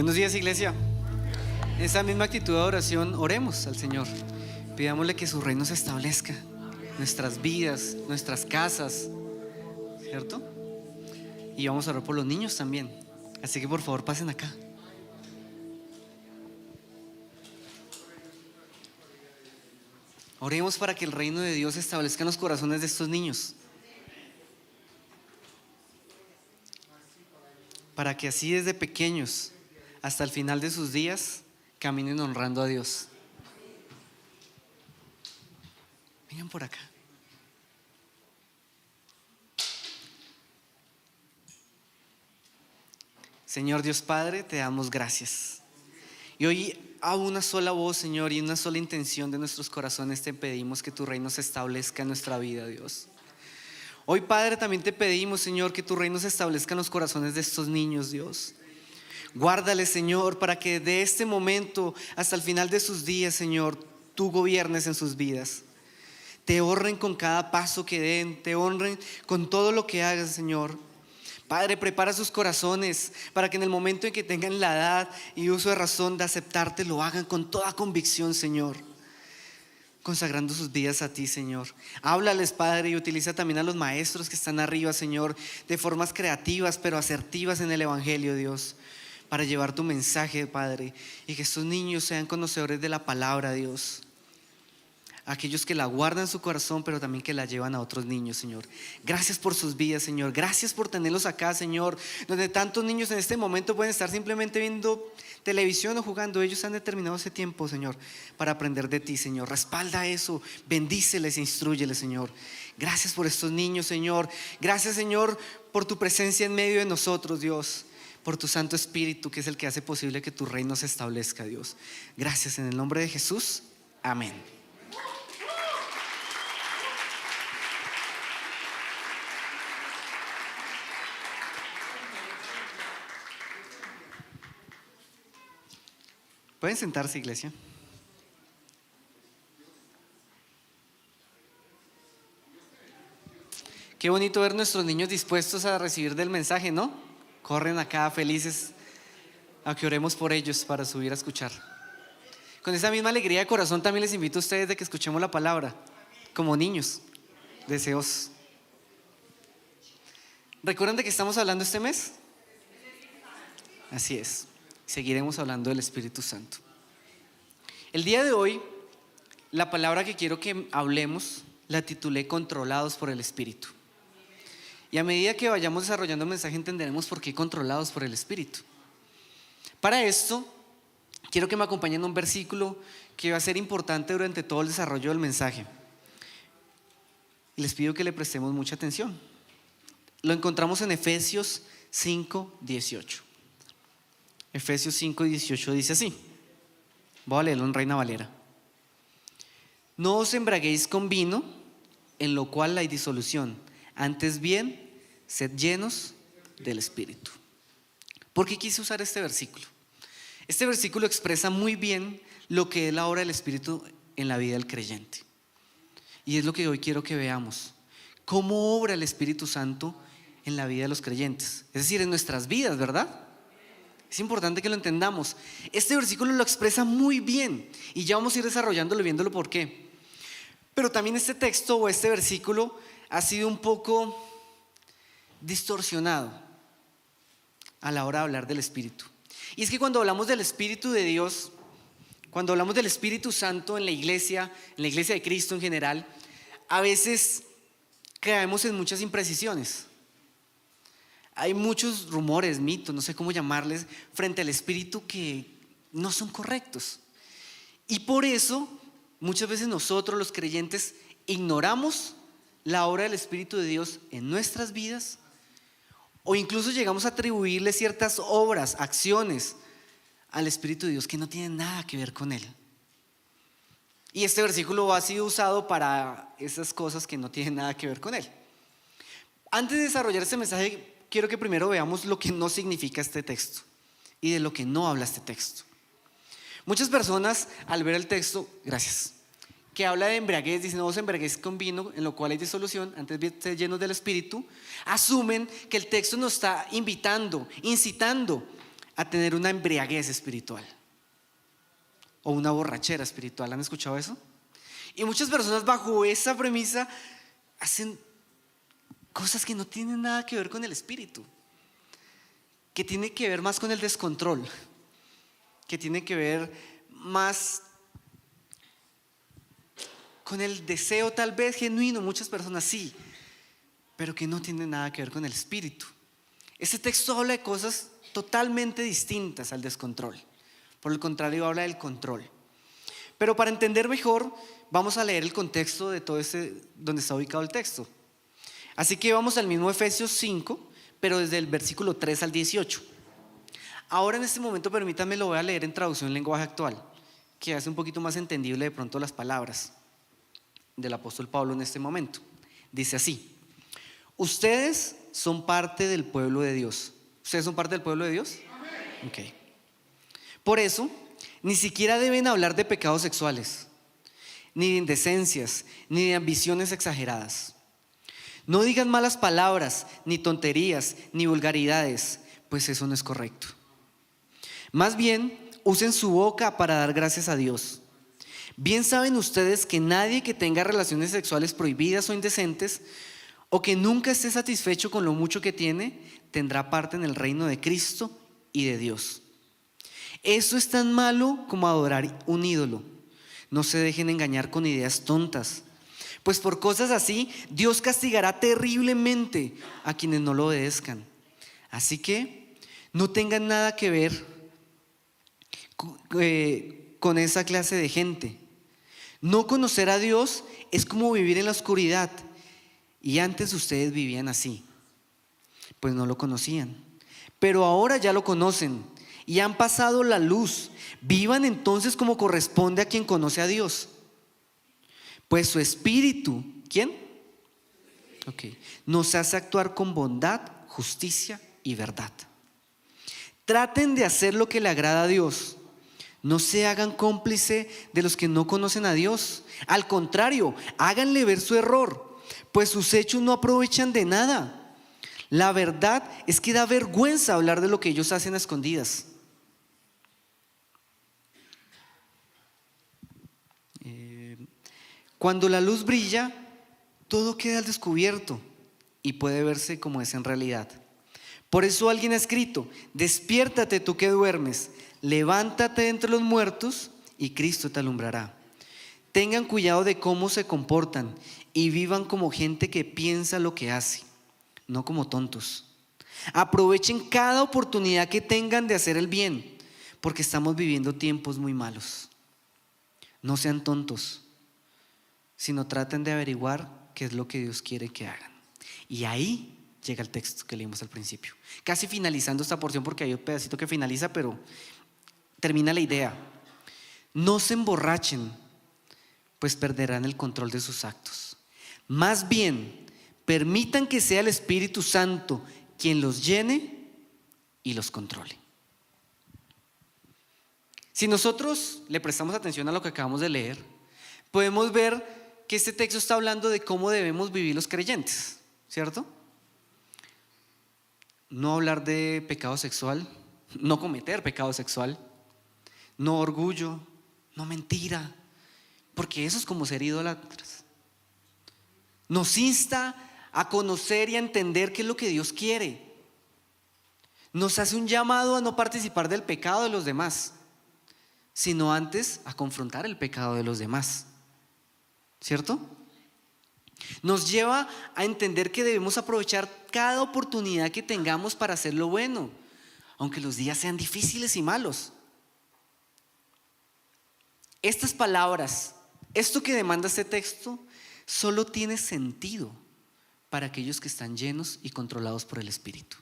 Buenos días, iglesia. En esa misma actitud de oración, oremos al Señor. Pidámosle que su reino se establezca en nuestras vidas, nuestras casas, ¿cierto? Y vamos a orar por los niños también. Así que por favor pasen acá. Oremos para que el reino de Dios se establezca en los corazones de estos niños, para que así desde pequeños hasta el final de sus días caminen honrando a Dios. Vengan por acá. Señor Dios Padre, te damos gracias. Y hoy a una sola voz, Señor, y una sola intención de nuestros corazones te pedimos que tu reino se establezca en nuestra vida, Dios. Hoy, Padre, también te pedimos, Señor, que tu reino se establezca en los corazones de estos niños, Dios. Guárdales, Señor, para que de este momento hasta el final de sus días, Señor, tú gobiernes en sus vidas. Te honren con cada paso que den, te honren con todo lo que hagan, Señor. Padre, prepara sus corazones para que en el momento en que tengan la edad y uso de razón de aceptarte, lo hagan con toda convicción, Señor, consagrando sus vidas a ti, Señor. Háblales, Padre, y utiliza también a los maestros que están arriba, Señor, de formas creativas pero asertivas en el Evangelio, Dios, para llevar tu mensaje, Padre, y que estos niños sean conocedores de la palabra, Dios. Aquellos que la guardan en su corazón, pero también que la llevan a otros niños, Señor. Gracias por sus vidas, Señor. Gracias por tenerlos acá, Señor, donde tantos niños en este momento pueden estar simplemente viendo televisión o jugando. Ellos han determinado ese tiempo, Señor, para aprender de ti, Señor. Respalda eso, bendíceles e instrúyeles, Señor. Gracias por estos niños, Señor. Gracias, Señor, por tu presencia en medio de nosotros, Dios. Por tu Santo Espíritu, que es el que hace posible que tu reino se establezca, Dios. Gracias en el nombre de Jesús. Amén. Pueden sentarse, iglesia. Qué bonito ver nuestros niños dispuestos a recibir del mensaje, ¿no? Corren acá felices a que oremos por ellos para subir a escuchar. Con esa misma alegría de corazón también les invito a ustedes de que escuchemos la palabra como niños deseosos. ¿Recuerdan de qué estamos hablando este mes? Así es. Seguiremos hablando del Espíritu Santo. El día de hoy, la palabra que quiero que hablemos la titulé Controlados por el Espíritu. Y a medida que vayamos desarrollando el mensaje entenderemos por qué controlados por el Espíritu. Para esto, quiero que me acompañen a un versículo que va a ser importante durante todo el desarrollo del mensaje. Y les pido que le prestemos mucha atención. Lo encontramos en Efesios 5:18. Efesios 5:18 dice así. Voy a leerlo en Reina Valera. No os embraguéis con vino, en lo cual hay disolución. Antes bien, sed llenos del Espíritu. ¿Por qué quise usar este versículo? Este versículo expresa muy bien lo que es la obra del Espíritu en la vida del creyente. Y es lo que hoy quiero que veamos. ¿Cómo obra el Espíritu Santo en la vida de los creyentes? Es decir, en nuestras vidas, ¿verdad? Es importante que lo entendamos. Este versículo lo expresa muy bien y ya vamos a ir desarrollándolo, viéndolo por qué. Pero también este texto o este versículo ha sido un poco distorsionado a la hora de hablar del Espíritu. Y es que cuando hablamos del Espíritu de Dios, cuando hablamos del Espíritu Santo en la iglesia de Cristo en general, a veces caemos en muchas imprecisiones. Hay muchos rumores, mitos, no sé cómo llamarles, frente al Espíritu que no son correctos. Y por eso, muchas veces nosotros los creyentes ignoramos la obra del Espíritu de Dios en nuestras vidas, o incluso llegamos a atribuirle ciertas obras, acciones al Espíritu de Dios que no tienen nada que ver con Él. Y este versículo ha sido usado para esas cosas que no tienen nada que ver con Él. Antes de desarrollar este mensaje, quiero que primero veamos lo que no significa este texto y de lo que no habla este texto. Muchas personas al ver el texto, gracias, que habla de embriaguez, dicen no os embriaguéis con vino, en lo cual hay disolución, antes bien sed llenos del Espíritu, asumen que el texto nos está invitando, incitando a tener una embriaguez espiritual o una borrachera espiritual. ¿Han escuchado eso? Y muchas personas bajo esa premisa hacen cosas que no tienen nada que ver con el espíritu, que tiene que ver más con el descontrol, que tiene que ver más con el deseo tal vez genuino, muchas personas sí, pero que no tiene nada que ver con el espíritu. Este texto habla de cosas totalmente distintas al descontrol. Por el contrario, habla del control. Pero para entender mejor, vamos a leer el contexto de todo donde está ubicado el texto. Así que vamos al mismo Efesios 5, pero desde el versículo 3 al 18. Ahora en este momento permítanme, lo voy a leer en traducción en lenguaje actual, que hace un poquito más entendible de pronto las palabras del apóstol Pablo en este momento. Dice así: ustedes son parte del pueblo de Dios. ¿Ustedes son parte del pueblo de Dios? Ok. Por eso, ni siquiera deben hablar de pecados sexuales, ni de indecencias, ni de ambiciones exageradas. No digan malas palabras, ni tonterías, ni vulgaridades, pues eso no es correcto. Más bien, usen su boca para dar gracias a Dios. Bien saben ustedes que nadie que tenga relaciones sexuales prohibidas o indecentes, o que nunca esté satisfecho con lo mucho que tiene, tendrá parte en el reino de Cristo y de Dios. Eso es tan malo como adorar un ídolo. No se dejen engañar con ideas tontas, pues por cosas así Dios castigará terriblemente a quienes no lo obedezcan. Así que no tengan nada que ver con esa clase de gente. No conocer a Dios es como vivir en la oscuridad, y antes ustedes vivían así, pues no lo conocían, pero ahora ya lo conocen y han pasado la luz. Vivan entonces como corresponde a quien conoce a Dios, pues su espíritu, ¿quién? Nos hace actuar con bondad, justicia y verdad. Traten de hacer lo que le agrada a Dios. No se hagan cómplice de los que no conocen a Dios. Al contrario, háganle ver su error, pues sus hechos no aprovechan de nada. La verdad es que da vergüenza hablar de lo que ellos hacen a escondidas. Cuando la luz brilla, todo queda al descubierto y puede verse como es en realidad. Por eso alguien ha escrito: despiértate tú que duermes, levántate de entre los muertos y Cristo te alumbrará. Tengan cuidado de cómo se comportan y vivan como gente que piensa lo que hace, no como tontos. Aprovechen cada oportunidad que tengan de hacer el bien, porque estamos viviendo tiempos muy malos. No sean tontos, sino traten de averiguar qué es lo que Dios quiere que hagan. Y ahí llega el texto que leímos al principio, casi finalizando esta porción, porque hay un pedacito que finaliza, pero termina la idea. No se emborrachen, pues perderán el control de sus actos. Más bien, permitan que sea el Espíritu Santo quien los llene y los controle. Si nosotros le prestamos atención a lo que acabamos de leer, podemos ver que este texto está hablando de cómo debemos vivir los creyentes, ¿cierto? No hablar de pecado sexual, no cometer pecado sexual, no orgullo, no mentira, porque eso es como ser idólatras. Nos insta a conocer y a entender qué es lo que Dios quiere. Nos hace un llamado a no participar del pecado de los demás, sino antes a confrontar el pecado de los demás, ¿cierto? Nos lleva a entender que debemos aprovechar cada oportunidad que tengamos para hacer lo bueno, aunque los días sean difíciles y malos. Estas palabras, esto que demanda este texto, solo tiene sentido para aquellos que están llenos y controlados por el Espíritu.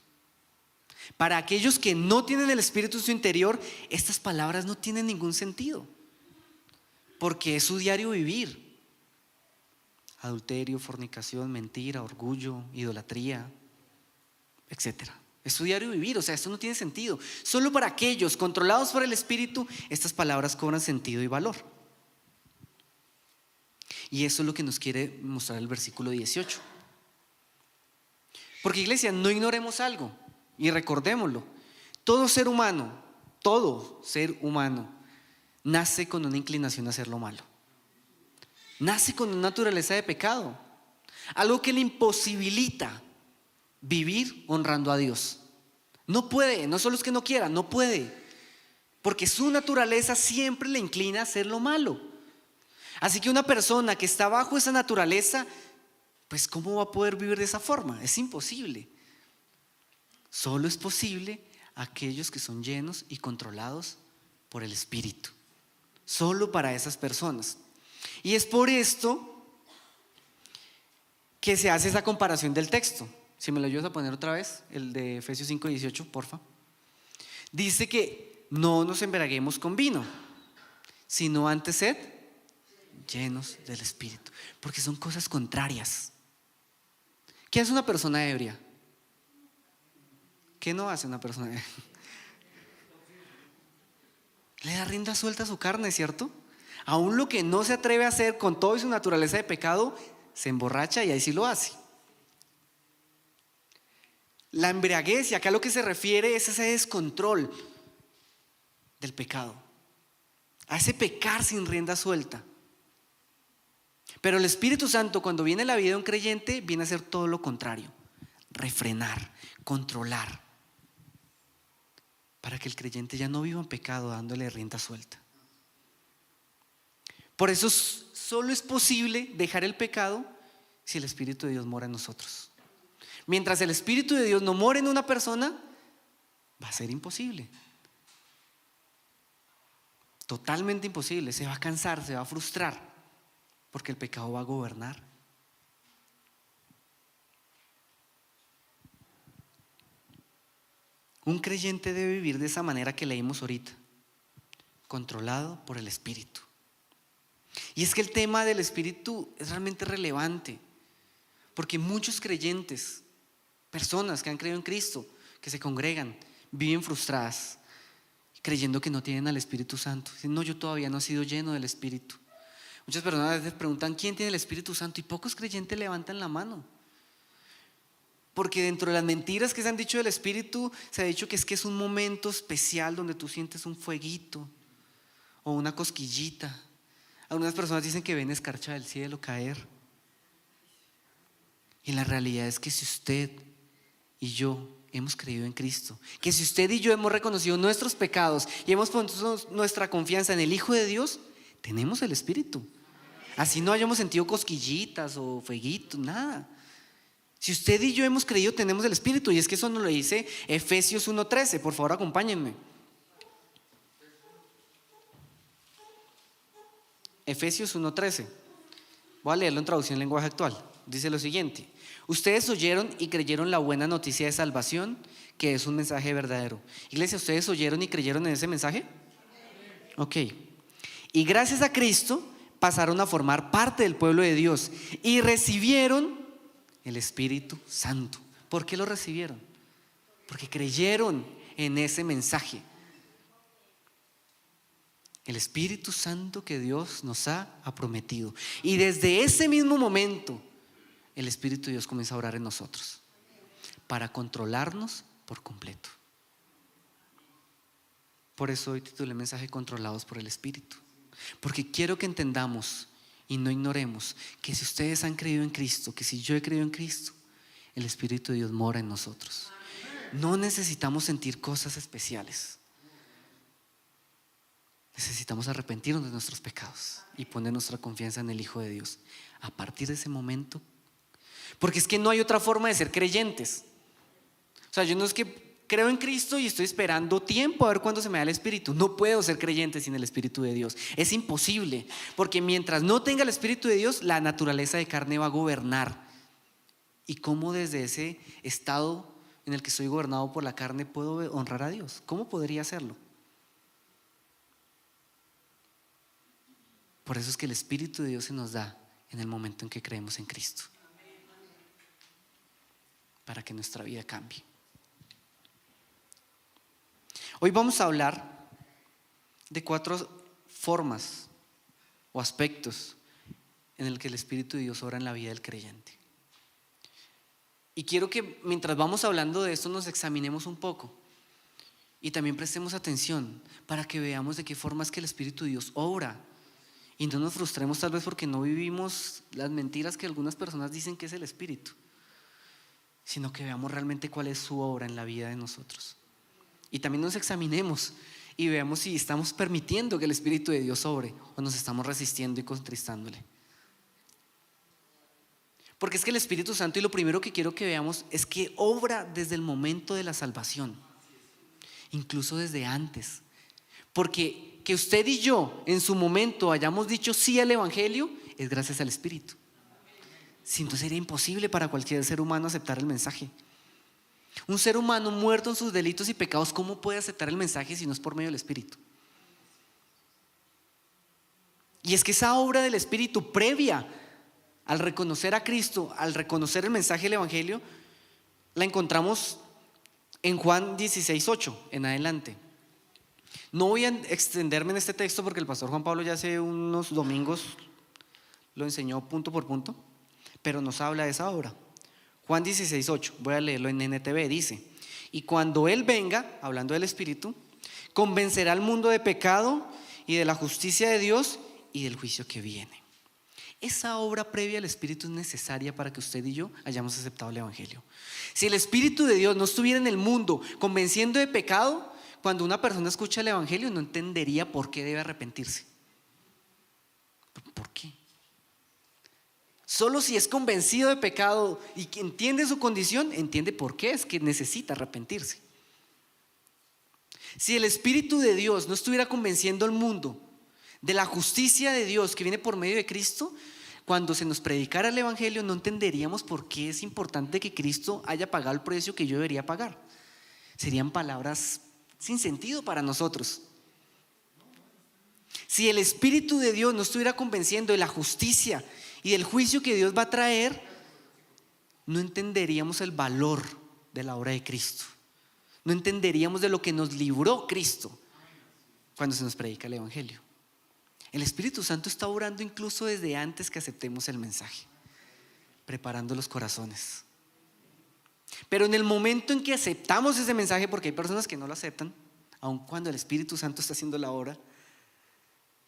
Para aquellos que no tienen el Espíritu en su interior, estas palabras no tienen ningún sentido, porque es su diario vivir. Adulterio, fornicación, mentira, orgullo, idolatría, etc. Es su diario vivir, o sea, esto no tiene sentido. Solo para aquellos controlados por el Espíritu, estas palabras cobran sentido y valor. Y eso es lo que nos quiere mostrar el versículo 18. Porque, iglesia, no ignoremos algo y recordémoslo. todo ser humano nace con una inclinación a hacer lo malo. Nace con una naturaleza de pecado, algo que le imposibilita vivir honrando a Dios. No puede, no solo es que no quiera, no puede, porque su naturaleza siempre le inclina a hacer lo malo. Así que una persona que está bajo esa naturaleza, pues ¿cómo va a poder vivir de esa forma? Es imposible. Solo es posible aquellos que son llenos y controlados por el Espíritu. Solo para esas personas. Y es por esto que se hace esa comparación del texto. Si me lo ayudas a poner otra vez, el de Efesios 5:18, porfa. Dice que no nos embriaguemos con vino, sino antes sed llenos del Espíritu, porque son cosas contrarias. ¿Qué hace una persona ebria? ¿Qué no hace una persona ebria? Le da rienda suelta a su carne, ¿cierto? Aún lo que no se atreve a hacer con toda su naturaleza de pecado, se emborracha y ahí sí lo hace. La embriaguez, y acá lo que se refiere es ese descontrol del pecado, a ese pecar sin rienda suelta. Pero el Espíritu Santo, cuando viene a la vida de un creyente, viene a hacer todo lo contrario: refrenar, controlar, para que el creyente ya no viva en pecado dándole rienda suelta. Por eso solo es posible dejar el pecado si el Espíritu de Dios mora en nosotros. Mientras el Espíritu de Dios no mora en una persona, va a ser imposible. Totalmente imposible. Se va a cansar, se va a frustrar, porque el pecado va a gobernar. Un creyente debe vivir de esa manera que leímos ahorita, controlado por el Espíritu. Y es que el tema del Espíritu es realmente relevante, porque muchos creyentes, personas que han creído en Cristo, que se congregan, viven frustradas, creyendo que no tienen al Espíritu Santo. Dicen: no, yo todavía no he sido lleno del Espíritu. Muchas personas a veces preguntan: ¿quién tiene el Espíritu Santo? Y pocos creyentes levantan la mano. Porque dentro de las mentiras que se han dicho del Espíritu, se ha dicho que es un momento especial donde tú sientes un fueguito o una cosquillita. Algunas personas dicen que ven escarcha del cielo caer. Y la realidad es que si usted y yo hemos creído en Cristo, que si usted y yo hemos reconocido nuestros pecados y hemos puesto nuestra confianza en el Hijo de Dios, tenemos el Espíritu. Así no hayamos sentido cosquillitas o fueguitos, nada. Si usted y yo hemos creído, tenemos el Espíritu. Y es que eso nos lo dice Efesios 1:13. Por favor, acompáñenme. Efesios 1:13. Voy a leerlo en traducción en lenguaje actual. Dice lo siguiente: ustedes oyeron y creyeron la buena noticia de salvación, que es un mensaje verdadero. Iglesia, ¿ustedes oyeron y creyeron en ese mensaje? Ok. Y gracias a Cristo pasaron a formar parte del pueblo de Dios y recibieron el Espíritu Santo. ¿Por qué lo recibieron? Porque creyeron en ese mensaje. El Espíritu Santo que Dios nos ha prometido. Y desde ese mismo momento, el Espíritu de Dios comienza a orar en nosotros para controlarnos por completo. Por eso hoy titulé el mensaje: controlados por el Espíritu. Porque quiero que entendamos y no ignoremos que si ustedes han creído en Cristo, que si yo he creído en Cristo, el Espíritu de Dios mora en nosotros. No necesitamos sentir cosas especiales. Necesitamos arrepentirnos de nuestros pecados y poner nuestra confianza en el Hijo de Dios. A partir de ese momento, porque es que no hay otra forma de ser creyentes. O sea, yo no es que creo en Cristo y estoy esperando tiempo a ver cuándo se me da el Espíritu. No puedo ser creyente sin el Espíritu de Dios. Es imposible, porque mientras no tenga el Espíritu de Dios, la naturaleza de carne va a gobernar. ¿Y cómo desde ese estado en el que estoy gobernado por la carne puedo honrar a Dios? ¿Cómo podría hacerlo? Por eso es que el Espíritu de Dios se nos da en el momento en que creemos en Cristo, para que nuestra vida cambie. Hoy vamos a hablar de 4 formas o aspectos en el que el Espíritu de Dios obra en la vida del creyente. Y quiero que mientras vamos hablando de esto nos examinemos un poco. Y también prestemos atención para que veamos de qué forma es que el Espíritu de Dios obra. Y no nos frustremos tal vez porque no vivimos las mentiras que algunas personas dicen que es el Espíritu, sino que veamos realmente cuál es su obra en la vida de nosotros. Y también nos examinemos y veamos si estamos permitiendo que el Espíritu de Dios obre o nos estamos resistiendo y contristándole. Porque es que el Espíritu Santo, y lo primero que quiero que veamos, es que obra desde el momento de la salvación, incluso desde antes. Porque que usted y yo en su momento hayamos dicho sí al Evangelio es gracias al Espíritu. Si no, sería imposible para cualquier ser humano aceptar el mensaje. Un ser humano muerto en sus delitos y pecados, ¿cómo puede aceptar el mensaje si no es por medio del Espíritu? Y es que esa obra del Espíritu previa al reconocer a Cristo, al reconocer el mensaje del Evangelio, la encontramos en Juan 16:8 en adelante. No voy a extenderme en este texto porque el pastor Juan Pablo ya hace unos domingos lo enseñó punto por punto, pero nos habla de esa obra. Juan 16:8, voy a leerlo en NTV, dice: y cuando Él venga, hablando del Espíritu, convencerá al mundo de pecado y de la justicia de Dios y del juicio que viene. Esa obra previa al Espíritu es necesaria para que usted y yo hayamos aceptado el Evangelio. Si el Espíritu de Dios no estuviera en el mundo convenciendo de pecado, cuando una persona escucha el Evangelio no entendería por qué debe arrepentirse. ¿Por qué? Solo si es convencido de pecado y que entiende su condición, entiende por qué es que necesita arrepentirse. Si el Espíritu de Dios no estuviera convenciendo al mundo de la justicia de Dios que viene por medio de Cristo, cuando se nos predicara el Evangelio no entenderíamos por qué es importante que Cristo haya pagado el precio que yo debería pagar. Serían palabras sin sentido para nosotros. Si el Espíritu de Dios no estuviera convenciendo de la justicia y del juicio que Dios va a traer, no entenderíamos el valor de la obra de Cristo. No entenderíamos de lo que nos libró Cristo cuando se nos predica el Evangelio. El Espíritu Santo está obrando incluso desde antes que aceptemos el mensaje, preparando los corazones. Pero en el momento en que aceptamos ese mensaje, porque hay personas que no lo aceptan, aun cuando el Espíritu Santo está haciendo la obra,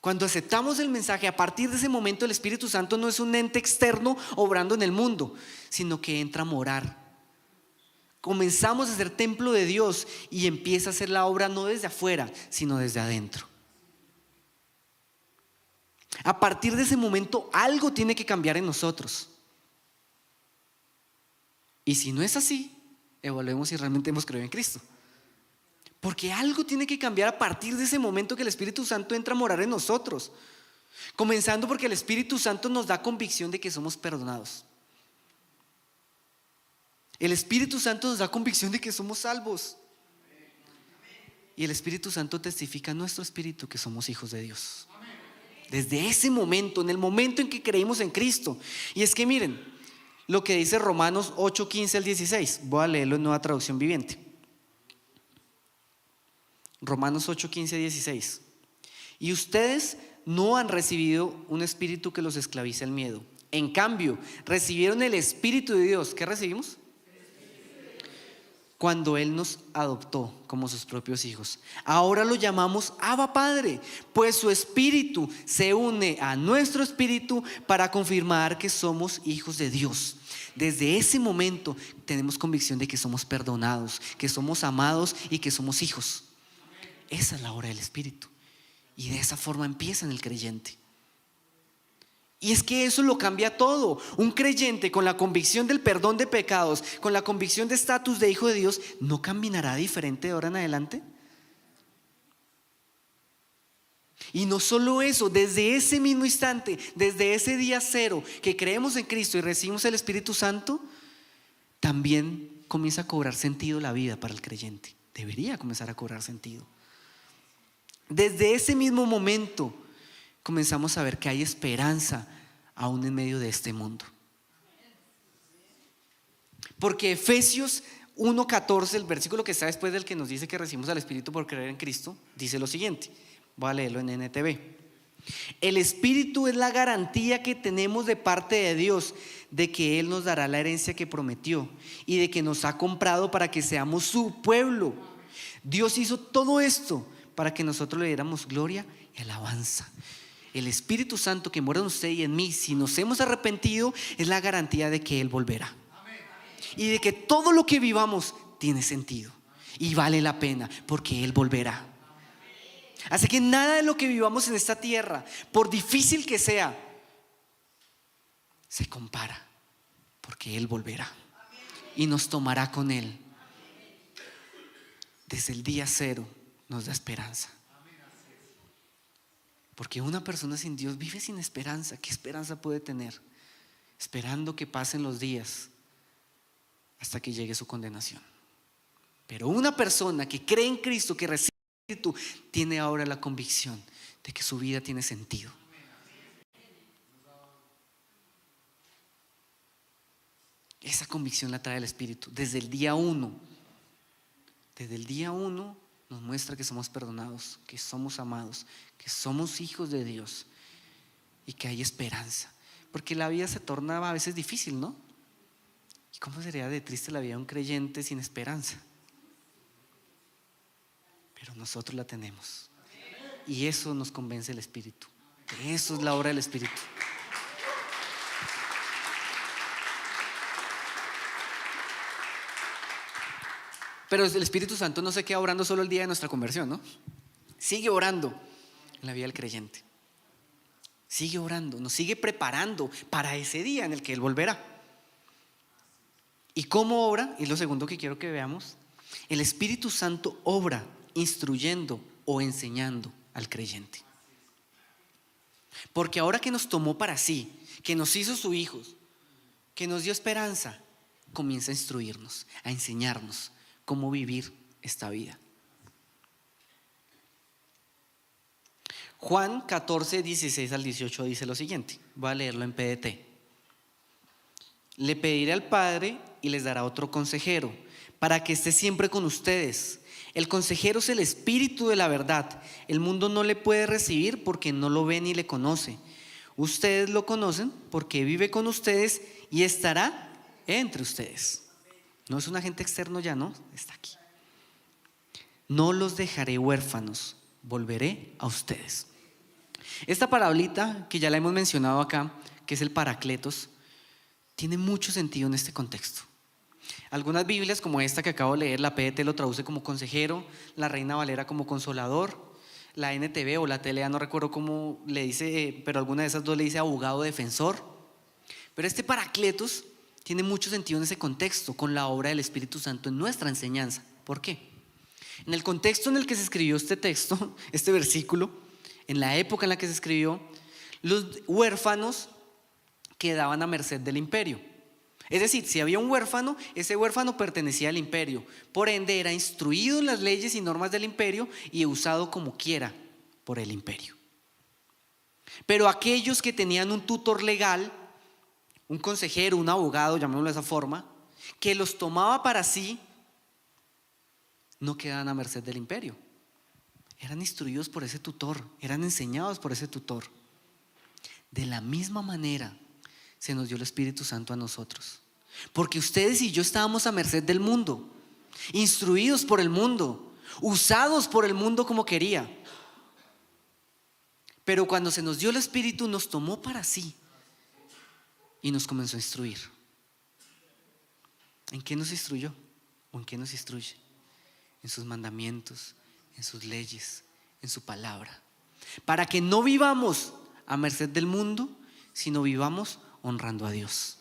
cuando aceptamos el mensaje, a partir de ese momento el Espíritu Santo no es un ente externo obrando en el mundo, sino que entra a morar. Comenzamos a ser templo de Dios y empieza a hacer la obra no desde afuera, sino desde adentro. A partir de ese momento algo tiene que cambiar en nosotros. Y si no es así, evaluemos si realmente hemos creído en Cristo. Porque algo tiene que cambiar a partir de ese momento que el Espíritu Santo entra a morar en nosotros. Comenzando porque el Espíritu Santo nos da convicción de que somos perdonados. El Espíritu Santo nos da convicción de que somos salvos. Y el Espíritu Santo testifica en nuestro espíritu que somos hijos de Dios. Desde ese momento, en el momento en que creímos en Cristo. Y es que miren lo que dice Romanos 8:15 al 16. Voy a leerlo en Nueva Traducción Viviente. Romanos 8:15 al 16. Y ustedes no han recibido un espíritu que los esclavice al miedo. En cambio, recibieron el Espíritu de Dios. ¿Qué recibimos? Cuando Él nos adoptó como sus propios hijos. Ahora lo llamamos Abba Padre, pues su Espíritu se une a nuestro espíritu para confirmar que somos hijos de Dios. Desde ese momento tenemos convicción de que somos perdonados, que somos amados y que somos hijos. Esa es la obra del Espíritu. Y de esa forma empieza en el creyente. Y es que eso lo cambia todo. Un creyente con la convicción del perdón de pecados, con la convicción de estatus de hijo de Dios, ¿no caminará diferente de ahora en adelante? Y no solo eso, desde ese mismo instante, desde ese día cero que creemos en Cristo y recibimos el Espíritu Santo, también comienza a cobrar sentido la vida para el creyente. Debería comenzar a cobrar sentido. Desde ese mismo momento comenzamos a ver que hay esperanza aún en medio de este mundo. Porque Efesios 1:14, el versículo que está después del que nos dice que recibimos al Espíritu por creer en Cristo, dice lo siguiente. Voy a leerlo en NTV. El Espíritu es la garantía que tenemos de parte de Dios de que Él nos dará la herencia que prometió y de que nos ha comprado para que seamos su pueblo, Dios hizo todo esto para que nosotros le diéramos gloria y alabanza. El Espíritu Santo que mora en usted y en mí, si nos hemos arrepentido, es la garantía de que Él volverá. Y de que todo lo que vivamos tiene sentido y vale la pena, porque Él volverá. Así que nada de lo que vivamos en esta tierra, por difícil que sea, se compara, porque Él volverá y nos tomará con Él. Desde el día cero nos da esperanza. Porque una persona sin Dios vive sin esperanza. ¿Qué esperanza puede tener? Esperando que pasen los días hasta que llegue su condenación. Pero una persona que cree en Cristo, que recibe el Espíritu, tiene ahora la convicción de que su vida tiene sentido. Esa convicción la trae el Espíritu desde el día 1. Desde el día 1 nos muestra que somos perdonados, que somos amados, que somos hijos de Dios y que hay esperanza. Porque la vida se torna a veces difícil, ¿no? ¿Y cómo sería de triste la vida de un creyente sin esperanza? Pero nosotros la tenemos. Y eso nos convence el Espíritu. Eso es la obra del Espíritu. Pero el Espíritu Santo no se queda orando solo el día de nuestra conversión, ¿no? Sigue orando en la vida del creyente. Sigue orando, nos sigue preparando para ese día en el que Él volverá. ¿Y cómo obra? Y lo segundo que quiero que veamos. El Espíritu Santo obra instruyendo o enseñando al creyente. Porque ahora que nos tomó para sí, que nos hizo sus hijos, que nos dio esperanza, comienza a instruirnos, a enseñarnos cómo vivir esta vida. Juan 14, 16 al 18 dice lo siguiente. Voy a leerlo en PDT. Le pediré al Padre y les dará otro consejero para que esté siempre con ustedes. El consejero es el Espíritu de la verdad. El mundo no le puede recibir porque no lo ve ni le conoce. Ustedes lo conocen porque vive con ustedes y estará entre ustedes. No es un agente externo ya, no, está aquí. No los dejaré huérfanos, volveré a ustedes. Esta parablita que ya la hemos mencionado acá, que es el Paracletos, tiene mucho sentido en este contexto. Algunas Biblias como esta que acabo de leer, la PDT lo traduce como consejero, la Reina Valera como consolador, la NTV o la TLA no recuerdo cómo le dice, pero alguna de esas dos le dice abogado defensor. Pero este Paracletos tiene mucho sentido en ese contexto, con la obra del Espíritu Santo en nuestra enseñanza. ¿Por qué? En el contexto en el que se escribió este texto, este versículo, en la época en la que se escribió, los huérfanos quedaban a merced del imperio. Es decir, si había un huérfano, ese huérfano pertenecía al imperio. Por ende, era instruido en las leyes y normas del imperio y usado como quiera por el imperio. Pero aquellos que tenían un tutor legal, un consejero, un abogado, llamémoslo de esa forma, que los tomaba para sí, no quedaban a merced del imperio. Eran instruidos por ese tutor, eran enseñados por ese tutor. De la misma manera se nos dio el Espíritu Santo a nosotros. Porque ustedes y yo estábamos a merced del mundo, instruidos por el mundo, usados por el mundo como quería. Pero cuando se nos dio el Espíritu, nos tomó para sí y nos comenzó a instruir. ¿En qué nos instruyó? ¿O en qué nos instruye? En sus mandamientos, en sus leyes, en su palabra. Para que no vivamos a merced del mundo, sino vivamos honrando a Dios.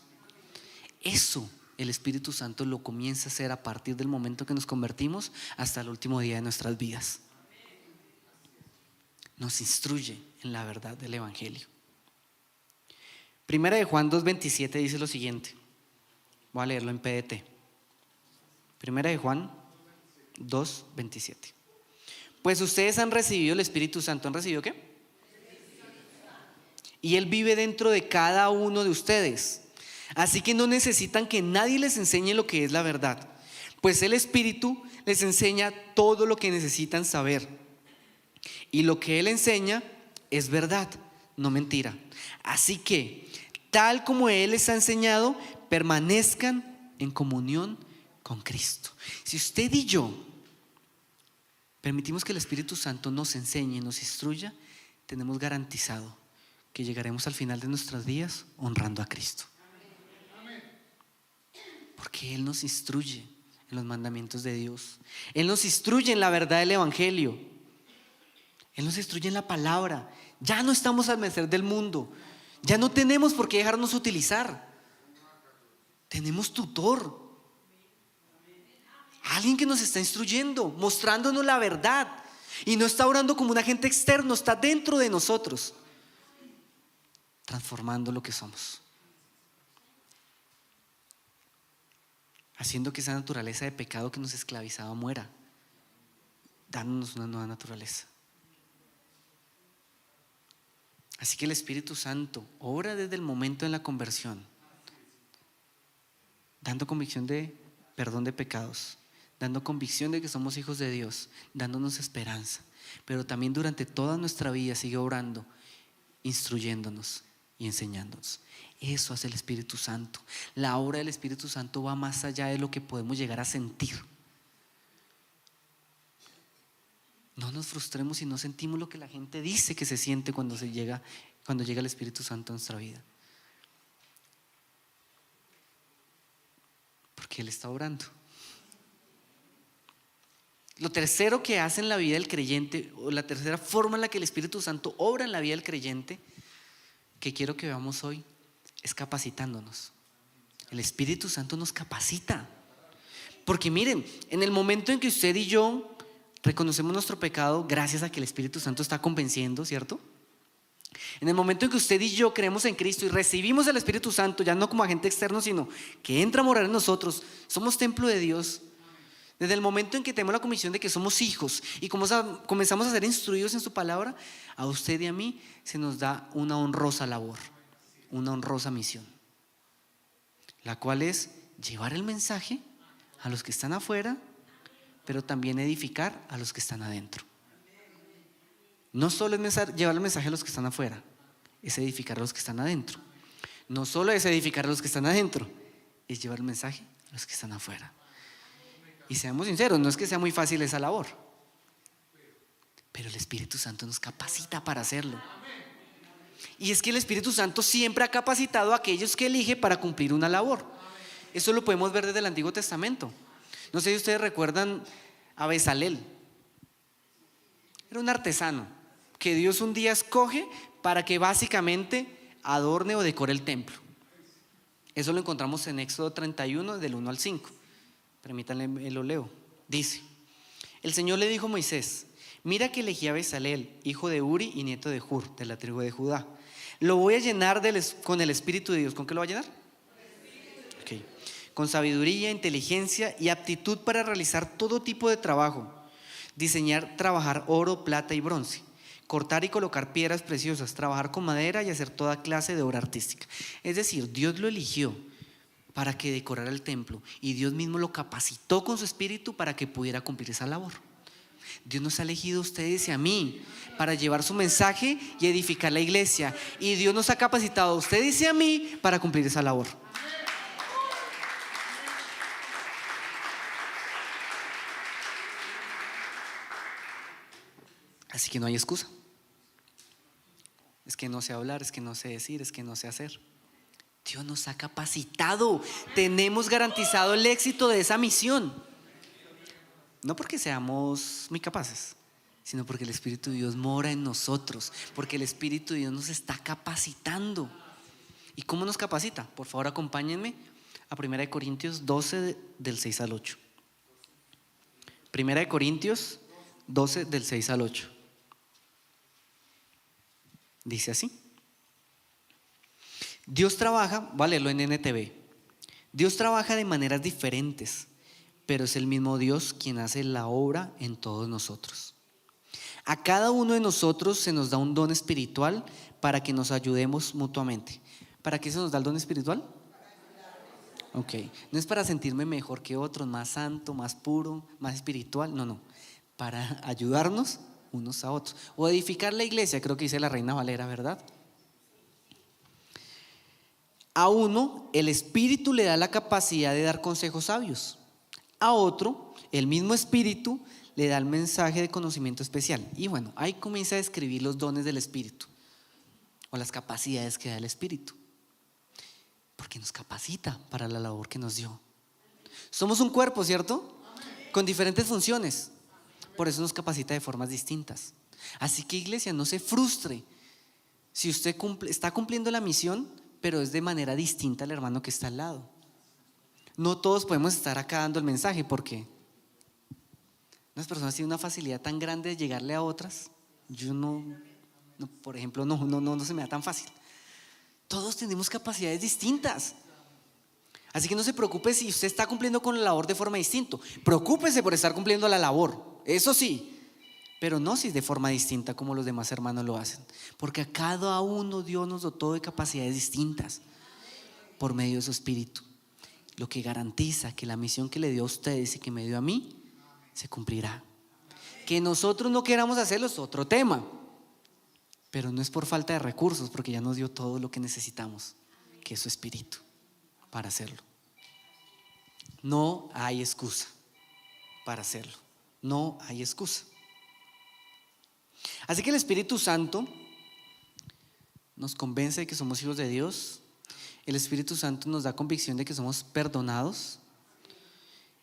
Eso el Espíritu Santo lo comienza a hacer a partir del momento que nos convertimos hasta el último día de nuestras vidas. Nos instruye en la verdad del Evangelio. Primera de Juan 2:27 dice lo siguiente. Voy a leerlo en PDT. Primera de Juan 2:27. Pues ustedes han recibido el Espíritu Santo. ¿Han recibido qué? Y Él vive dentro de cada uno de ustedes. Así que no necesitan que nadie les enseñe lo que es la verdad, pues el Espíritu les enseña todo lo que necesitan saber. Y lo que Él enseña es verdad, no mentira. Así que, tal como Él les ha enseñado, permanezcan en comunión con Cristo. Si usted y yo permitimos que el Espíritu Santo nos enseñe, nos instruya, tenemos garantizado que llegaremos al final de nuestros días honrando a Cristo. Porque Él nos instruye en los mandamientos de Dios. Él nos instruye en la verdad del Evangelio. Él nos instruye en la palabra. Ya no estamos al merced del mundo. Ya no tenemos por qué dejarnos utilizar. Tenemos tutor. Alguien que nos está instruyendo, mostrándonos la verdad. Y no está orando como un agente externo, está dentro de nosotros, transformando lo que somos, haciendo que esa naturaleza de pecado que nos esclavizaba muera, dándonos una nueva naturaleza. Así que el Espíritu Santo obra desde el momento de la conversión, dando convicción de perdón de pecados, dando convicción de que somos hijos de Dios, dándonos esperanza, pero también durante toda nuestra vida sigue obrando, instruyéndonos y enseñándonos. Eso hace el Espíritu Santo. La obra del Espíritu Santo va más allá de lo que podemos llegar a sentir. No nos frustremos si no sentimos lo que la gente dice que se siente cuando llega el Espíritu Santo a nuestra vida, porque Él está obrando. Lo tercero que hace en la vida del creyente, o la tercera forma en la que el Espíritu Santo obra en la vida del creyente, que quiero que veamos hoy, es capacitándonos. El Espíritu Santo nos capacita. Porque miren, en el momento en que usted y yo reconocemos nuestro pecado, gracias a que el Espíritu Santo está convenciendo, ¿cierto? En el momento en que usted y yo creemos en Cristo y recibimos el Espíritu Santo, ya no como agente externo, sino que entra a morar en nosotros, somos templo de Dios. Desde el momento en que tenemos la convicción de que somos hijos y comenzamos a ser instruidos en su palabra, a usted y a mí se nos da una honrosa labor, una honrosa misión, la cual es llevar el mensaje a los que están afuera, pero también edificar a los que están adentro. No solo es llevar el mensaje a los que están afuera, es edificar a los que están adentro. No solo es edificar a los que están adentro, es llevar el mensaje a los que están afuera. Y seamos sinceros, no es que sea muy fácil esa labor, pero el Espíritu Santo nos capacita para hacerlo. Y es que el Espíritu Santo siempre ha capacitado a aquellos que elige para cumplir una labor. Eso lo podemos ver desde el Antiguo Testamento. No sé si ustedes recuerdan a Bezalel. Era un artesano que Dios un día escoge para que básicamente adorne o decore el templo. Eso lo encontramos en Éxodo 31 del 1 al 5. Permítanme, lo leo. Dice: el Señor le dijo a Moisés: mira que elegí a Bezalel, hijo de Uri y nieto de Hur, de la tribu de Judá. Lo voy a llenar con el Espíritu de Dios. ¿Con qué lo va a llenar? Okay. Con sabiduría, inteligencia y aptitud para realizar todo tipo de trabajo. Diseñar, trabajar oro, plata y bronce. Cortar y colocar piedras preciosas. Trabajar con madera y hacer toda clase de obra artística. Es decir, Dios lo eligió para que decorara el templo, y Dios mismo lo capacitó con su Espíritu para que pudiera cumplir esa labor. Dios nos ha elegido a ustedes y a mí para llevar su mensaje y edificar la iglesia, y Dios nos ha capacitado a ustedes y a mí para cumplir esa labor. Así que no hay excusa. Es que no sé hablar, es que no sé decir, es que no sé hacer. Dios nos ha capacitado. Tenemos garantizado el éxito de esa misión. No porque seamos muy capaces, sino porque el Espíritu de Dios mora en nosotros, porque el Espíritu de Dios nos está capacitando. ¿Y cómo nos capacita? Por favor, acompáñenme a 1 Corintios 12 del 6 al 8. 1 Corintios 12 del 6 al 8. Dice así: Dios trabaja, voy a leerlo en NTV. Dios trabaja de maneras diferentes, pero es el mismo Dios quien hace la obra en todos nosotros. A cada uno de nosotros se nos da un don espiritual para que nos ayudemos mutuamente. ¿Para qué se nos da el don espiritual? Ok, no es para sentirme mejor que otros, más santo, más puro, más espiritual, no, para ayudarnos unos a otros, o edificar la iglesia, creo que dice la Reina Valera, ¿verdad? A uno el Espíritu le da la capacidad de dar consejos sabios, a otro el mismo Espíritu le da el mensaje de conocimiento especial. Y bueno, ahí comienza a describir los dones del Espíritu o las capacidades que da el Espíritu, porque nos capacita para la labor que nos dio. Somos un cuerpo, ¿cierto? Con diferentes funciones. Por eso nos capacita de formas distintas. Así que, iglesia, no se frustre si usted está cumpliendo la misión, pero es de manera distinta al hermano que está al lado. No todos podemos estar acá dando el mensaje, porque unas personas tienen una facilidad tan grande de llegarle a otras. Yo por ejemplo, no se me da tan fácil. Todos tenemos capacidades distintas. Así que no se preocupe si usted está cumpliendo con la labor de forma distinta. Preocúpese por estar cumpliendo la labor, eso sí, pero no si de forma distinta como los demás hermanos lo hacen. Porque a cada uno Dios nos dotó de capacidades distintas por medio de su Espíritu, lo que garantiza que la misión que le dio a ustedes y que me dio a mí se cumplirá. Que nosotros no queramos hacerlo es otro tema, pero no es por falta de recursos, porque ya nos dio todo lo que necesitamos, que es su Espíritu, para hacerlo. No hay excusa para hacerlo. No hay excusa. Así que el Espíritu Santo nos convence de que somos hijos de Dios. El Espíritu Santo nos da convicción de que somos perdonados.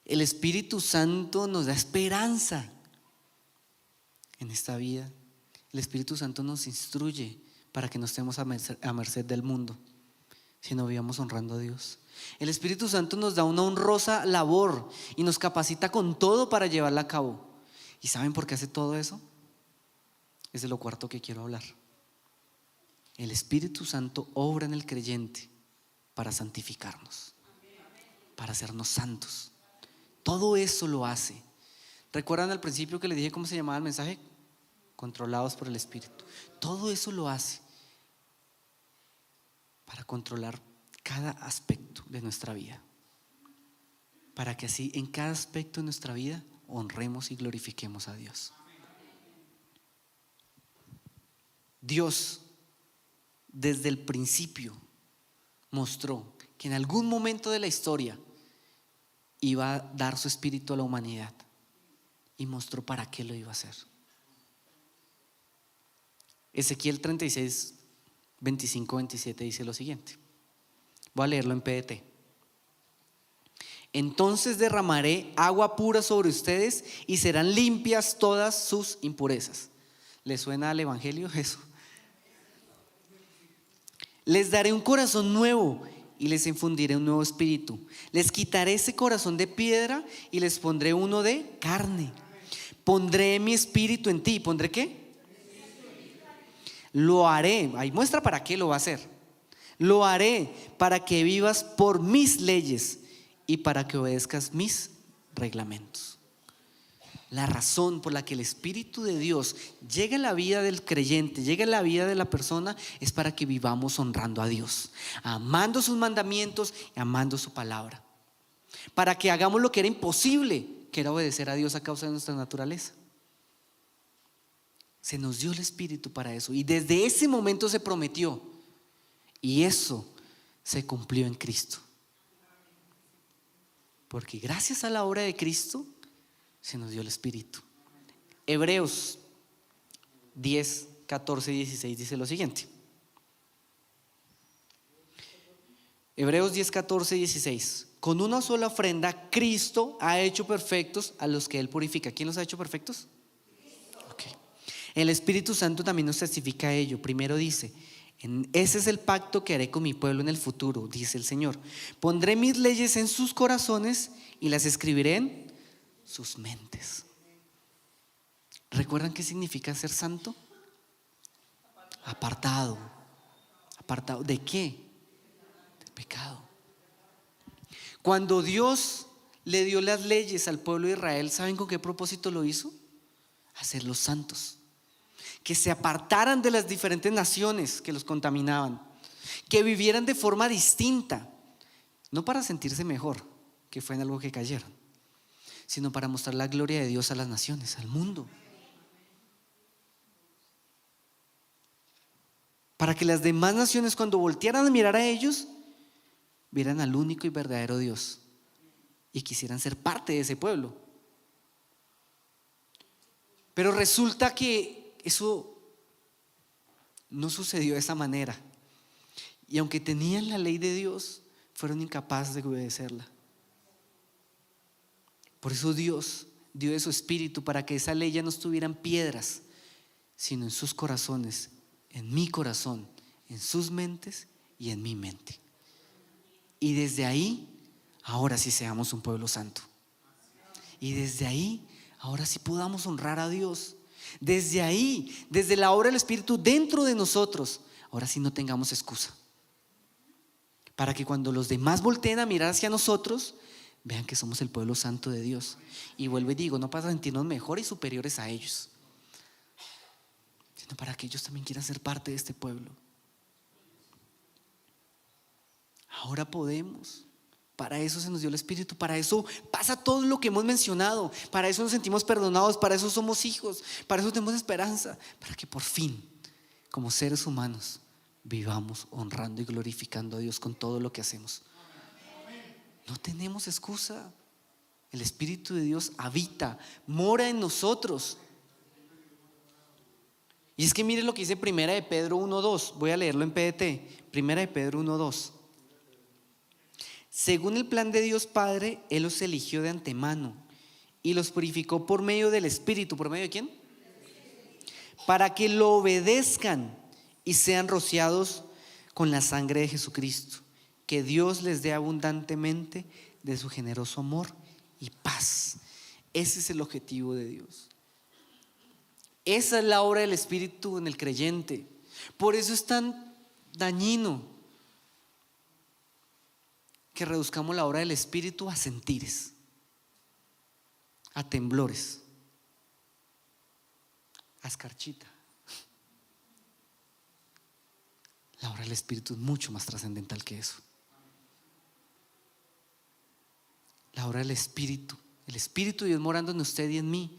El Espíritu Santo nos da esperanza en esta vida. El Espíritu Santo nos instruye para que no estemos a merced del mundo, sino vivamos honrando a Dios. El Espíritu Santo nos da una honrosa labor y nos capacita con todo para llevarla a cabo. ¿Y saben por qué hace todo eso? Es de lo cuarto que quiero hablar. El Espíritu Santo obra en el creyente para santificarnos, para hacernos santos. Todo eso lo hace. ¿Recuerdan al principio que les dije cómo se llamaba el mensaje? Controlados por el Espíritu. Todo eso lo hace para controlar cada aspecto de nuestra vida, para que así en cada aspecto de nuestra vida honremos y glorifiquemos a Dios. Dios desde el principio mostró que en algún momento de la historia iba a dar su Espíritu a la humanidad, y mostró para qué lo iba a hacer. Ezequiel 36, 25, 27 dice lo siguiente. Voy a leerlo en PDT. Entonces derramaré agua pura sobre ustedes y serán limpias todas sus impurezas. ¿Les suena al evangelio eso? Les daré un corazón nuevo y les infundiré un nuevo espíritu. Les quitaré ese corazón de piedra y les pondré uno de carne. Pondré mi espíritu en ti. ¿Pondré qué? Lo haré. Ahí muestra para qué lo va a hacer. Lo haré para que vivas por mis leyes y para que obedezcas mis reglamentos. La razón por la que el Espíritu de Dios llega en la vida del creyente, llega en la vida de la persona, es para que vivamos honrando a Dios, amando sus mandamientos y amando su palabra. Para que hagamos lo que era imposible, que era obedecer a Dios a causa de nuestra naturaleza. Se nos dio el Espíritu para eso, y desde ese momento se prometió, y eso se cumplió en Cristo. Porque gracias a la obra de Cristo se nos dio el Espíritu. Hebreos 10, 14 y 16 dice lo siguiente. Hebreos 10, 14 y 16. Con una sola ofrenda Cristo ha hecho perfectos a los que Él purifica. ¿Quién los ha hecho perfectos? Okay. El Espíritu Santo también nos testifica ello. Primero dice: ese es el pacto que haré con mi pueblo en el futuro, dice el Señor. Pondré mis leyes en sus corazones y las escribiré en sus mentes. ¿Recuerdan qué significa ser santo? Apartado. ¿Apartado de qué? Del pecado. Cuando Dios le dio las leyes al pueblo de Israel, ¿saben con qué propósito lo hizo? Hacerlos santos. Que se apartaran de las diferentes naciones que los contaminaban, que vivieran de forma distinta, no para sentirse mejor, que fue en algo que cayeron, sino para mostrar la gloria de Dios a las naciones, al mundo, para que las demás naciones, cuando voltearan a mirar a ellos, vieran al único y verdadero Dios y quisieran ser parte de ese pueblo. Pero resulta que eso no sucedió de esa manera. Y aunque tenían la ley de Dios, fueron incapaces de obedecerla. Por eso Dios dio de su espíritu para que esa ley ya no estuviera en piedras, sino en sus corazones, en mi corazón, en sus mentes y en mi mente. Y desde ahí, ahora sí seamos un pueblo santo. Y desde ahí, ahora sí podamos honrar a Dios. Desde ahí, desde la obra del Espíritu dentro de nosotros, ahora sí no tengamos excusa. Para que cuando los demás volteen a mirar hacia nosotros, vean que somos el pueblo santo de Dios. Y vuelvo y digo, no para sentirnos mejores y superiores a ellos, sino para que ellos también quieran ser parte de este pueblo. Ahora podemos. Para eso se nos dio el Espíritu, para eso pasa todo lo que hemos mencionado, para eso nos sentimos perdonados, para eso somos hijos, para eso tenemos esperanza, para que por fin, como seres humanos, vivamos honrando y glorificando a Dios con todo lo que hacemos. No tenemos excusa. El Espíritu de Dios habita, mora en nosotros. Y es que miren lo que dice Primera de Pedro 1:2. Voy a leerlo en PDT. Primera de Pedro 1:2. Según el plan de Dios Padre, Él los eligió de antemano y los purificó por medio del Espíritu. ¿Por medio de quién? Para que lo obedezcan y sean rociados con la sangre de Jesucristo. Que Dios les dé abundantemente de su generoso amor y paz. Ese es el objetivo de Dios. Esa es la obra del Espíritu en el creyente. Por eso es tan dañino que reduzcamos la obra del Espíritu a sentires, a temblores, a escarchita. La obra del Espíritu es mucho más trascendental que eso. La obra del Espíritu, el Espíritu de Dios morando en usted y en mí,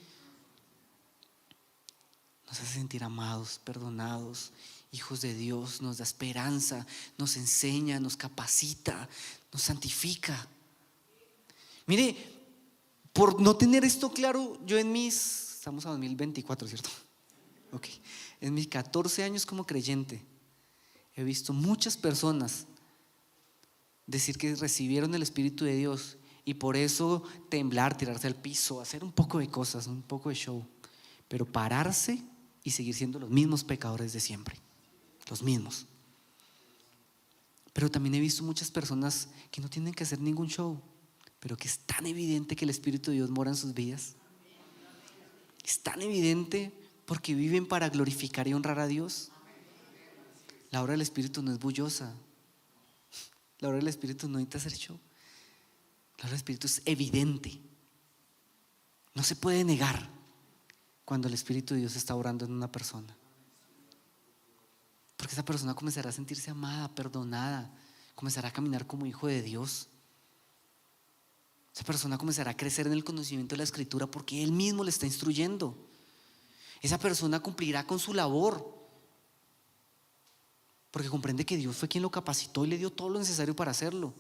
nos hace sentir amados, perdonados, hijos de Dios, nos da esperanza, nos enseña, nos capacita, nos santifica. Mire, por no tener esto claro, yo estamos a 2024, ¿cierto? Ok, en mis 14 años como creyente, he visto muchas personas decir que recibieron el Espíritu de Dios y por eso temblar, tirarse al piso, hacer un poco de cosas, un poco de show, pero pararse y seguir siendo los mismos pecadores de siempre, los mismos. Pero también he visto muchas personas que no tienen que hacer ningún show, pero que es tan evidente que el Espíritu de Dios mora en sus vidas. Es tan evidente porque viven para glorificar y honrar a Dios. La obra del Espíritu no es bullosa. La obra del Espíritu no necesita hacer show. La obra del Espíritu es evidente. No se puede negar cuando el Espíritu de Dios está orando en una persona. Porque esa persona comenzará a sentirse amada, perdonada, comenzará a caminar como hijo de Dios. Esa persona comenzará a crecer en el conocimiento de la Escritura porque Él mismo le está instruyendo. Esa persona cumplirá con su labor porque comprende que Dios fue quien lo capacitó y le dio todo lo necesario para hacerlo.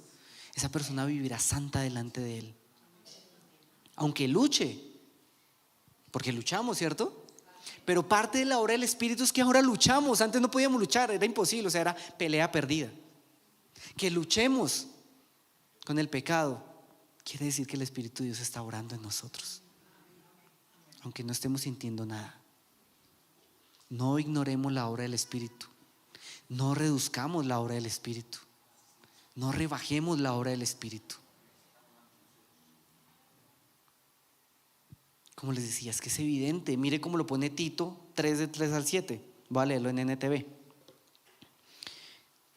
Esa persona vivirá santa delante de Él, aunque luche, porque luchamos, ¿cierto? Pero parte de la obra del Espíritu es que ahora luchamos. Antes no podíamos luchar, era imposible, o sea, era pelea perdida. Que luchemos con el pecado quiere decir que el Espíritu de Dios está orando en nosotros, aunque no estemos sintiendo nada. No ignoremos la obra del Espíritu, no reduzcamos la obra del Espíritu, no rebajemos la obra del Espíritu. Como les decía, es que es evidente. Mire cómo lo pone Tito 3 del 3 al 7. Voy a leerlo en NTV.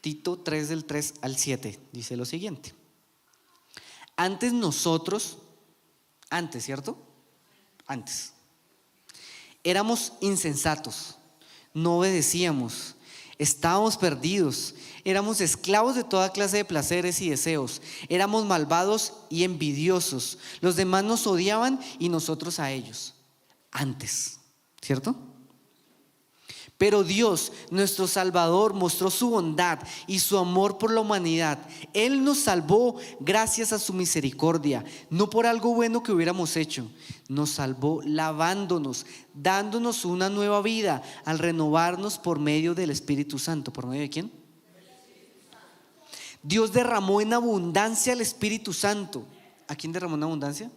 Tito 3 del 3 al 7 dice lo siguiente: antes nosotros, ¿cierto? Antes éramos insensatos, no obedecíamos, estábamos perdidos, éramos esclavos de toda clase de placeres y deseos, éramos malvados y envidiosos, los demás nos odiaban y nosotros a ellos. Antes, ¿cierto? Pero Dios, nuestro Salvador, mostró su bondad y su amor por la humanidad. Él nos salvó gracias a su misericordia, no por algo bueno que hubiéramos hecho. Nos salvó lavándonos, dándonos una nueva vida al renovarnos por medio del Espíritu Santo. ¿Por medio de quién? Dios derramó en abundancia el Espíritu Santo. ¿A quién derramó en abundancia?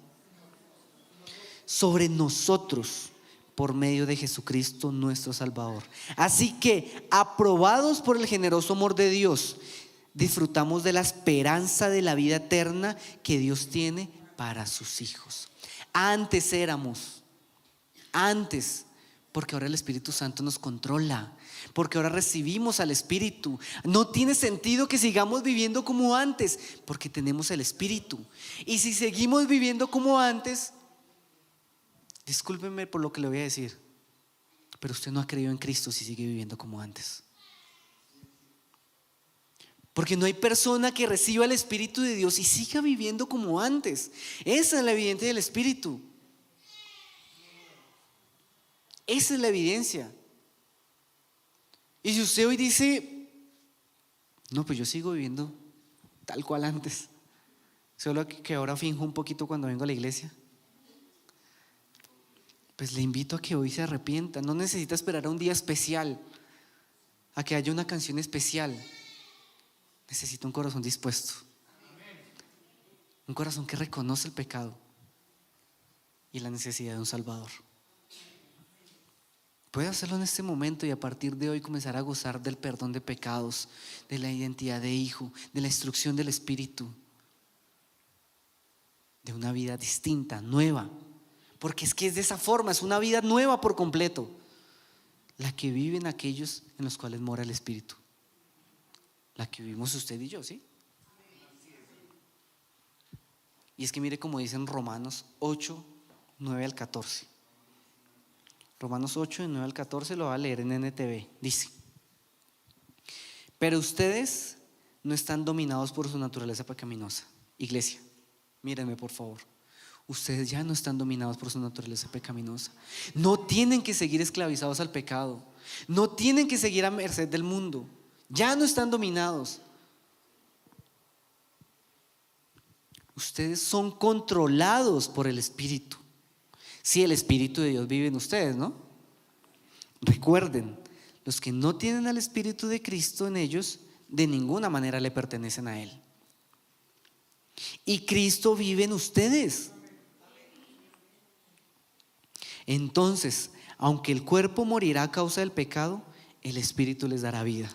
Sobre nosotros, por medio de Jesucristo nuestro Salvador. Así que, aprobados por el generoso amor de Dios, disfrutamos de la esperanza de la vida eterna que Dios tiene para sus hijos. Antes, porque ahora el Espíritu Santo nos controla, porque ahora recibimos al Espíritu. No tiene sentido que sigamos viviendo como antes, porque tenemos el Espíritu. Y si seguimos viviendo como antes, discúlpeme por lo que le voy a decir, pero usted no ha creído en Cristo si sigue viviendo como antes. Porque no hay persona que reciba el Espíritu de Dios y siga viviendo como antes. Esa es la evidencia del Espíritu. Esa es la evidencia. Y si usted hoy dice, no, pues yo sigo viviendo tal cual antes, solo que ahora finjo un poquito cuando vengo a la iglesia, pues le invito a que hoy se arrepienta. No necesita esperar a un día especial, a que haya una canción especial. Necesita un corazón dispuesto, un corazón que reconoce el pecado y la necesidad de un Salvador. Puede hacerlo en este momento y a partir de hoy comenzar a gozar del perdón de pecados, de la identidad de hijo, de la instrucción del Espíritu, de una vida distinta, nueva. Porque es que es de esa forma, es una vida nueva por completo, la que viven aquellos en los cuales mora el Espíritu, la que vivimos usted y yo, ¿sí? Y es que mire como dicen Romanos 8, 9 al 14. Romanos 8, 9 al 14 lo va a leer en NTV. Dice: pero ustedes no están dominados por su naturaleza pecaminosa. Iglesia, mírenme por favor. Ustedes ya no están dominados por su naturaleza pecaminosa. No tienen que seguir esclavizados al pecado. No tienen que seguir a merced del mundo. Ya no están dominados. Ustedes son controlados por el Espíritu. Si el Espíritu de Dios vive en ustedes, ¿no? Recuerden, los que no tienen al Espíritu de Cristo en ellos, de ninguna manera le pertenecen a Él. Y Cristo vive en ustedes. Entonces, aunque el cuerpo morirá a causa del pecado, el Espíritu les dará vida.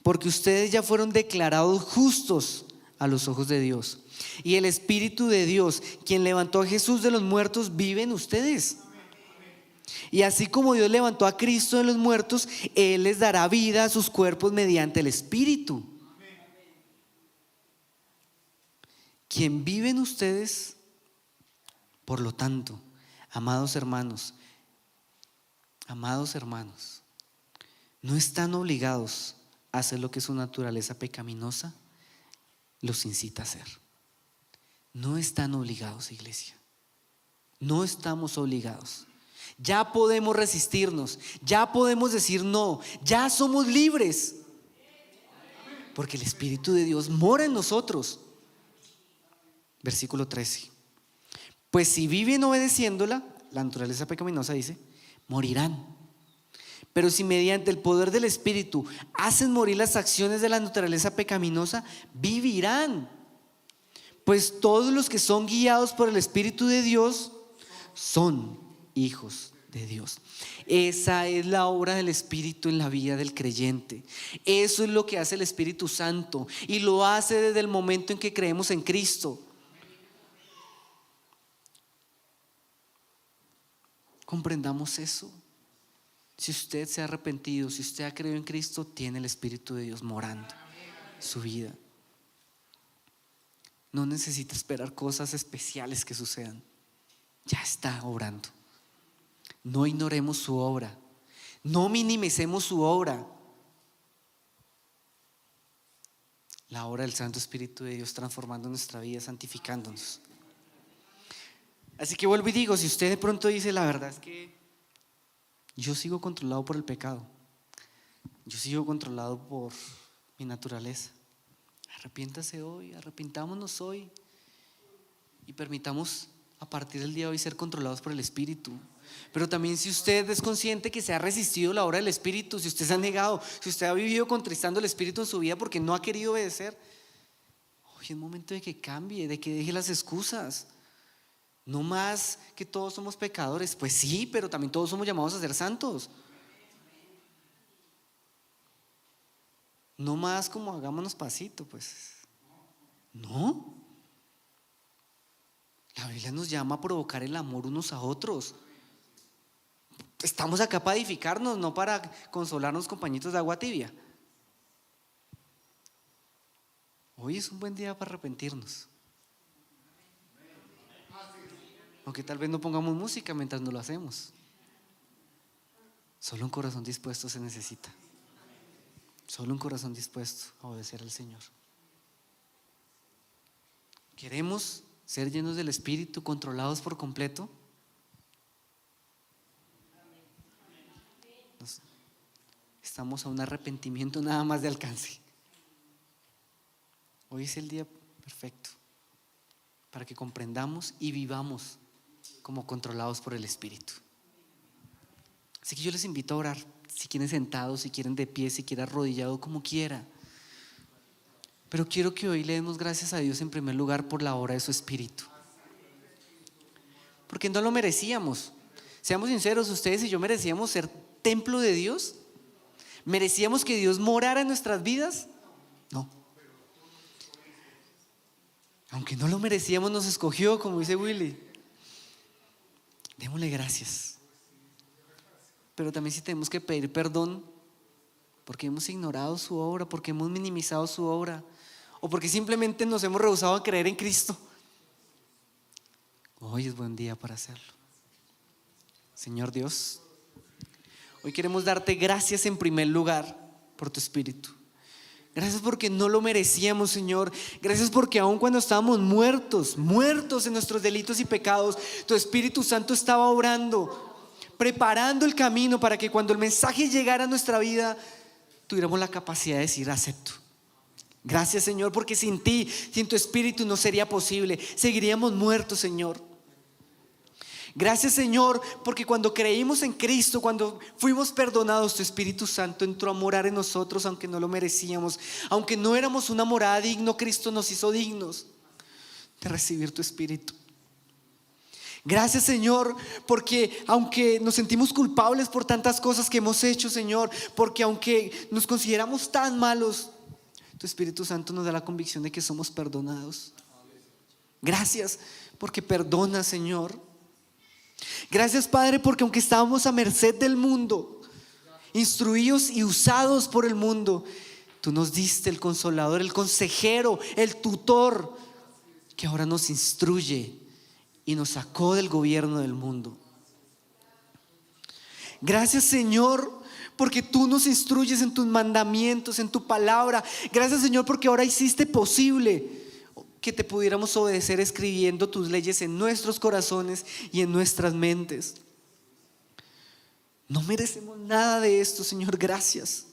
Porque ustedes ya fueron declarados justos a los ojos de Dios. Y el Espíritu de Dios, quien levantó a Jesús de los muertos, vive en ustedes. Y así como Dios levantó a Cristo de los muertos, Él les dará vida a sus cuerpos mediante el Espíritu. Quien vive en ustedes. Por lo tanto, amados hermanos, no están obligados a hacer lo que su naturaleza pecaminosa los incita a hacer. No están obligados, iglesia. No estamos obligados. Ya podemos resistirnos, ya podemos decir no, ya somos libres. Porque el Espíritu de Dios mora en nosotros. Versículo 13. Pues si viven obedeciéndola, la naturaleza pecaminosa dice, morirán. Pero si mediante el poder del Espíritu hacen morir las acciones de la naturaleza pecaminosa, vivirán. Pues todos los que son guiados por el Espíritu de Dios son hijos de Dios. Esa es la obra del Espíritu en la vida del creyente. Eso es lo que hace el Espíritu Santo, y lo hace desde el momento en que creemos en Cristo. Comprendamos eso. Si usted se ha arrepentido, si usted ha creído en Cristo, tiene el Espíritu de Dios morando en su vida. No necesita esperar cosas especiales que sucedan. Ya está obrando. No ignoremos su obra. No minimicemos su obra. La obra del Santo Espíritu de Dios transformando nuestra vida, santificándonos. Así que vuelvo y digo, si usted de pronto dice, la verdad es que yo sigo controlado por el pecado. Yo sigo controlado por mi naturaleza. Arrepiéntase hoy, arrepintámonos hoy y permitamos a partir del día de hoy ser controlados por el Espíritu. Pero también, si usted es consciente que se ha resistido la obra del Espíritu, si usted se ha negado, si usted ha vivido contristando el Espíritu en su vida porque no ha querido obedecer, hoy es momento de que cambie, de que deje las excusas. No más que todos somos pecadores, pues sí, pero también todos somos llamados a ser santos. No más como hagámonos pasito, pues no. La Biblia nos llama a provocar el amor unos a otros. Estamos acá para edificarnos, no para consolarnos con pañitos de agua tibia. Hoy es un buen día para arrepentirnos. Aunque tal vez no pongamos música mientras no lo hacemos. Solo un corazón dispuesto se necesita. Solo un corazón dispuesto a obedecer al Señor. ¿Queremos ser llenos del Espíritu, controlados por completo? Estamos a un arrepentimiento nada más de alcance. Hoy es el día perfecto para que comprendamos y vivamos como controlados por el Espíritu. Así que yo les invito a orar. Si quieren sentados, si quieren de pie, si quieren arrodillado, como quiera. Pero quiero que hoy le demos gracias a Dios en primer lugar por la obra de su Espíritu. Porque no lo merecíamos. Seamos sinceros, ustedes y yo merecíamos ser templo de Dios. ¿Merecíamos que Dios morara en nuestras vidas? No. Aunque no lo merecíamos, nos escogió, como dice Willy. Démosle gracias. Pero también sí tenemos que pedir perdón porque hemos ignorado su obra, porque hemos minimizado su obra, o porque simplemente nos hemos rehusado a creer en Cristo. Hoy es buen día para hacerlo. Señor Dios, hoy queremos darte gracias en primer lugar por tu Espíritu. Gracias porque no lo merecíamos, Señor. Gracias porque aun cuando estábamos muertos en nuestros delitos y pecados, tu Espíritu Santo estaba obrando, preparando el camino para que cuando el mensaje llegara a nuestra vida tuviéramos la capacidad de decir acepto. Gracias, Señor, porque sin ti, sin tu Espíritu no sería posible. Seguiríamos muertos, Señor. Gracias, Señor, porque cuando creímos en Cristo, cuando fuimos perdonados, tu Espíritu Santo entró a morar en nosotros, aunque no lo merecíamos. Aunque no éramos una morada digno, Cristo nos hizo dignos de recibir tu Espíritu. Gracias, Señor, porque aunque nos sentimos culpables por tantas cosas que hemos hecho, Señor, porque aunque nos consideramos tan malos, tu Espíritu Santo nos da la convicción de que somos perdonados. Gracias porque perdonas, Señor. Gracias, Padre, porque aunque estábamos a merced del mundo, instruidos y usados por el mundo, tú nos diste el consolador, el consejero, el tutor, que ahora nos instruye y nos sacó del gobierno del mundo. Gracias, Señor, porque tú nos instruyes en tus mandamientos, en tu palabra. Gracias, Señor, porque ahora hiciste posible que te pudiéramos obedecer escribiendo tus leyes en nuestros corazones y en nuestras mentes. No merecemos nada de esto, Señor. Gracias.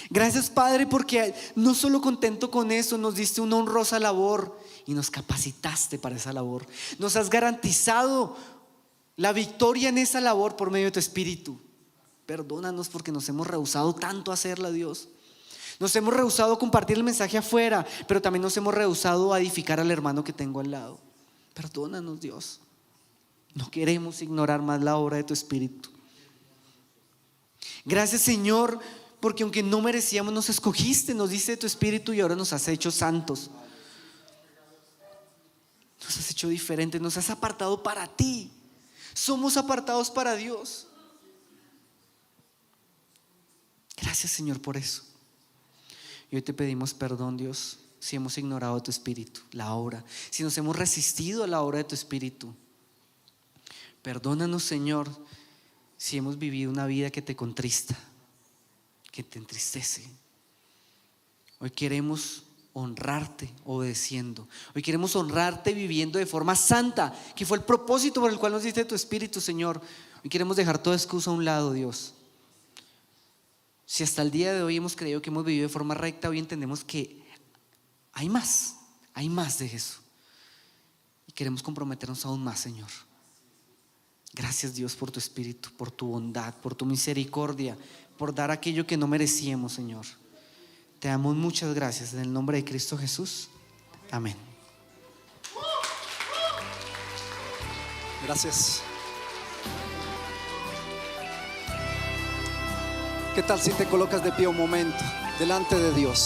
Gracias, Padre, porque no solo contento con eso, nos diste una honrosa labor y nos capacitaste para esa labor. Nos has garantizado la victoria en esa labor por medio de tu Espíritu. Perdónanos porque nos hemos rehusado tanto a hacerla, Dios. Nos hemos rehusado a compartir el mensaje afuera, pero también nos hemos rehusado a edificar al hermano que tengo al lado. Perdónanos, Dios. No queremos ignorar más la obra de tu Espíritu. Gracias, Señor, porque aunque no merecíamos, nos escogiste, nos diste tu Espíritu y ahora nos has hecho santos. Nos has hecho diferentes, nos has apartado para ti. Somos apartados para Dios. Gracias, Señor, por eso. Y hoy te pedimos perdón, Dios, si hemos ignorado tu Espíritu, la obra, si nos hemos resistido a la obra de tu Espíritu. Perdónanos, Señor, si hemos vivido una vida que te contrista, que te entristece. Hoy queremos honrarte obedeciendo. Hoy queremos honrarte viviendo de forma santa, que fue el propósito por el cual nos diste tu Espíritu, Señor. Hoy queremos dejar toda excusa a un lado, Dios. Si hasta el día de hoy hemos creído que hemos vivido de forma recta, hoy entendemos que hay más de eso. Y queremos comprometernos aún más, Señor. Gracias, Dios, por tu espíritu, por tu bondad, por tu misericordia, por dar aquello que no merecíamos, Señor. Te damos muchas gracias en el nombre de Cristo Jesús. Amén. Gracias. ¿Qué tal si te colocas de pie un momento delante de Dios?